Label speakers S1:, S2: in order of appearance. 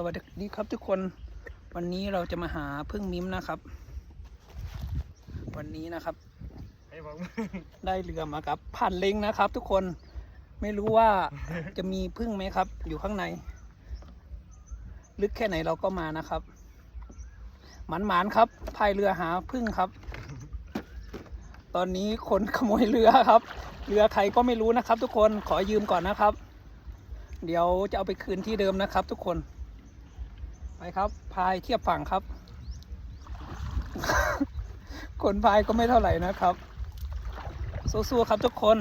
S1: วัสดีครับทุกคนวันนี้เราจะมาหาพึ่งมิ้มนะครับ วันนี้นะครับได้เรือมาครับผ่านเล้งนะครับ ทุกคนไม่รู้ว่าจะมีพึ่งไหมครับ อยู่ข้างใน ลึกแค่ไหนเราก็มานะครับหมันๆครับพายเรือหาพึ่งครับ ตอนนี้คนขโมยเรือครับ เรือใครก็ไม่รู้นะครับ ทุกคนขอยืมก่อนนะครับ เดี๋ยวจะเอาไปคืนที่เดิมนะครับ ทุกคนไปครับพายเทียบฝั่งครับ คนพายก็ไม่เท่าไหร่นะครับสู้ๆครับทุกคน